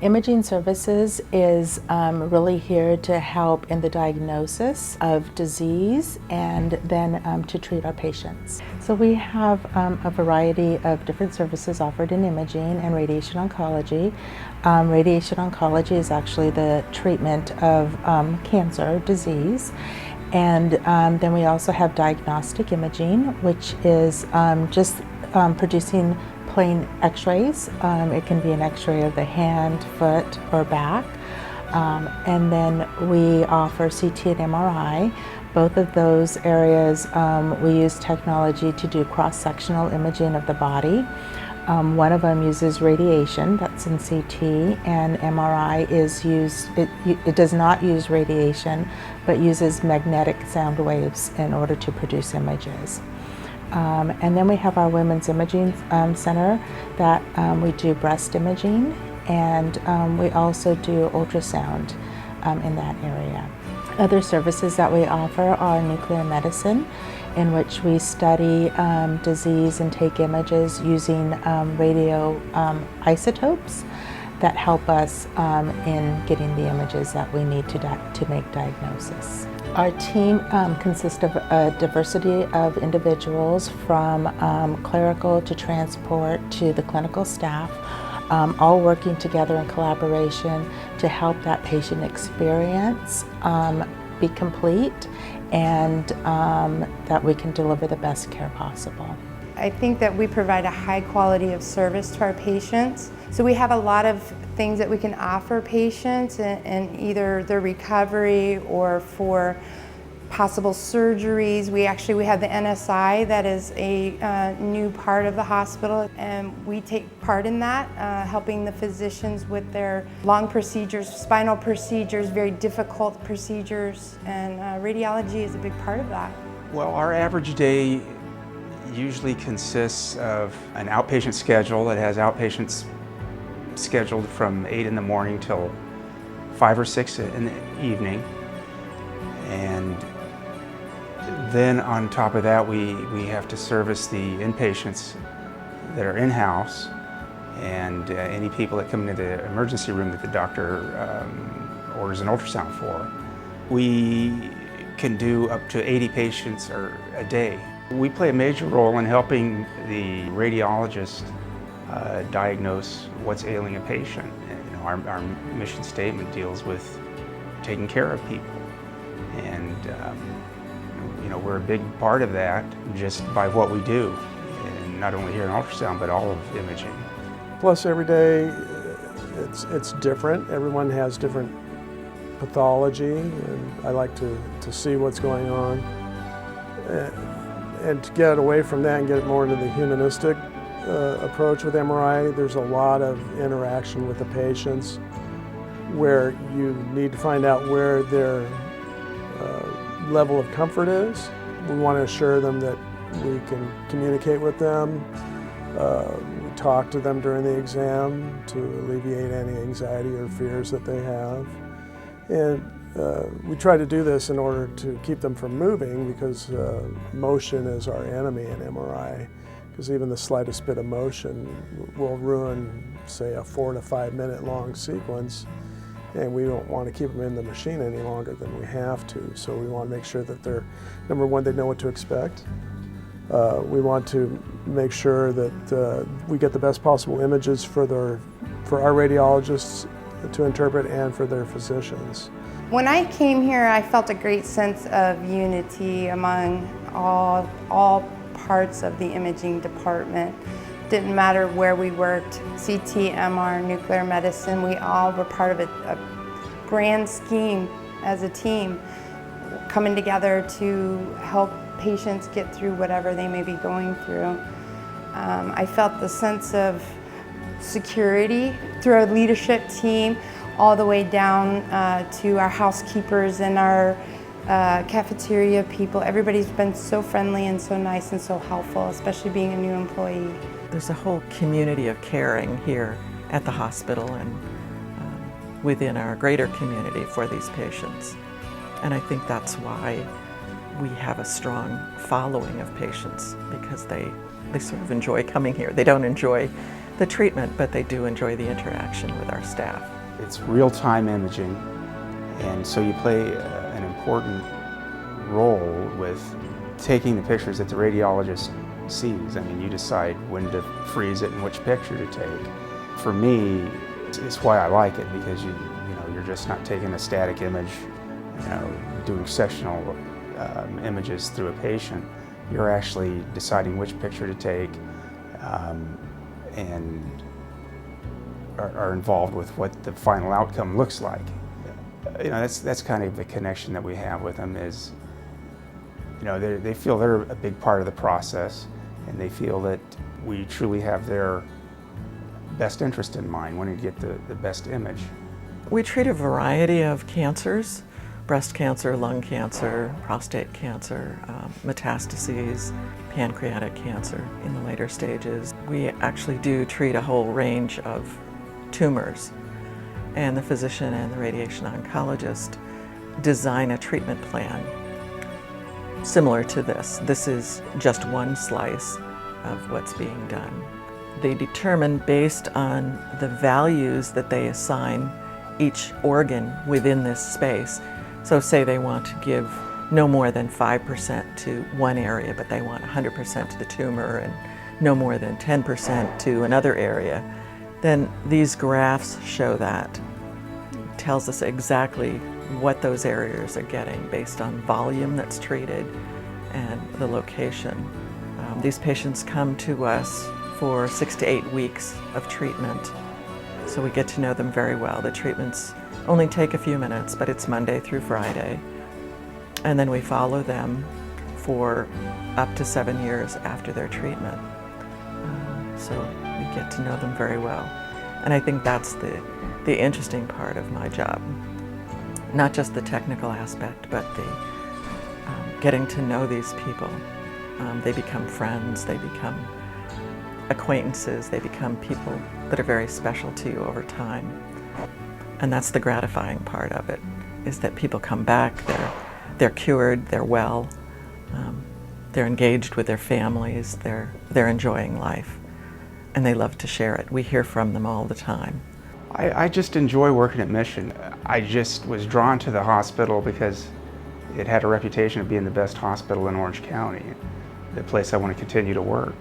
Imaging Services is really here to help in the diagnosis of disease and then to treat our patients. So we have a variety of different services offered in imaging and radiation oncology. Radiation oncology is actually the treatment of cancer disease. And then we also have diagnostic imaging, which is just producing plain x-rays. It can be an x-ray of the hand, foot, or back. And then we offer CT and MRI. Both of those areas, we use technology to do cross-sectional imaging of the body. One of them uses radiation, that's in CT, and MRI is used, it does not use radiation, but uses magnetic sound waves in order to produce images. And then we have our Women's Imaging Center that we do breast imaging, and we also do ultrasound in that area. Other services that we offer are nuclear medicine, in which we study disease and take images using radio isotopes that help us in getting the images that we need to make diagnosis. Our team consists of a diversity of individuals from clerical to transport to the clinical staff, all working together in collaboration to help that patient experience be complete and that we can deliver the best care possible. I think that we provide a high quality of service to our patients. So we have a lot of things that we can offer patients in either their recovery or for possible surgeries. We have the NSI, that is a new part of the hospital, and we take part in that, helping the physicians with their long procedures, spinal procedures, very difficult procedures, and radiology is a big part of that. Well, our average day usually consists of an outpatient schedule that has outpatients scheduled from 8 in the morning till 5 or 6 in the evening. And then on top of that, we have to service the inpatients that are in-house and any people that come into the emergency room that the doctor orders an ultrasound for. We can do up to 80 patients a day. We play a major role in helping the radiologist diagnose what's ailing a patient. You know, our mission statement deals with taking care of people, and you know, we're a big part of that just by what we do, and not only here in ultrasound but all of imaging. Plus, every day it's different. Everyone has different pathology, and I like to see what's going on. And to get away from that and get it more into the humanistic approach with MRI, there's a lot of interaction with the patients where you need to find out where their level of comfort is. We want to assure them that we can communicate with them. We talk to them during the exam to alleviate any anxiety or fears that they have. And we try to do this in order to keep them from moving, because motion is our enemy in MRI, because even the slightest bit of motion will ruin, say, a 4 to 5 minute long sequence, and we don't want to keep them in the machine any longer than we have to. So we want to make sure that they're, number one, they know what to expect. We want to make sure that we get the best possible images for our radiologists to interpret and for their physicians. When I came here, I felt a great sense of unity among all parts of the imaging department. Didn't matter where we worked, CT, MR, nuclear medicine, we all were part of a grand scheme as a team, coming together to help patients get through whatever they may be going through. I felt the sense of security through our leadership team, all the way down to our housekeepers and our cafeteria people. Everybody's been so friendly and so nice and so helpful, especially being a new employee. There's a whole community of caring here at the hospital and within our greater community for these patients. And I think that's why we have a strong following of patients, because they sort of enjoy coming here. They don't enjoy the treatment, but they do enjoy the interaction with our staff. It's real-time imaging, and so you play an important role with taking the pictures that the radiologist sees. I mean, you decide when to freeze it and which picture to take. For me, it's why I like it, because you're just not taking a static image, doing sectional images through a patient. You're actually deciding which picture to take, and are involved with what the final outcome looks like. That's kind of the connection that we have with them. Is they feel they're a big part of the process, and they feel that we truly have their best interest in mind, wanting to get the best image. We treat a variety of cancers: breast cancer, lung cancer, prostate cancer, metastases, pancreatic cancer in the later stages. We actually do treat a whole range of tumors, and the physician and the radiation oncologist design a treatment plan similar to this. This is just one slice of what's being done. They determine, based on the values that they assign each organ within this space. So say they want to give no more than 5% to one area, but they want 100% to the tumor and no more than 10% to another area. Then these graphs show that. It tells us exactly what those areas are getting based on volume that's treated and the location. These patients come to us for 6 to 8 weeks of treatment, so we get to know them very well. The treatments only take a few minutes, but it's Monday through Friday. And then we follow them for up to 7 years after their treatment. So we get to know them very well. And I think that's the interesting part of my job. Not just the technical aspect, but the getting to know these people. They become friends, they become acquaintances, they become people that are very special to you over time. And that's the gratifying part of it, is that people come back, they're cured, they're well, they're engaged with their families, they're enjoying life, and they love to share it. We hear from them all the time. I just enjoy working at Mission. I just was drawn to the hospital because it had a reputation of being the best hospital in Orange County, the place I want to continue to work.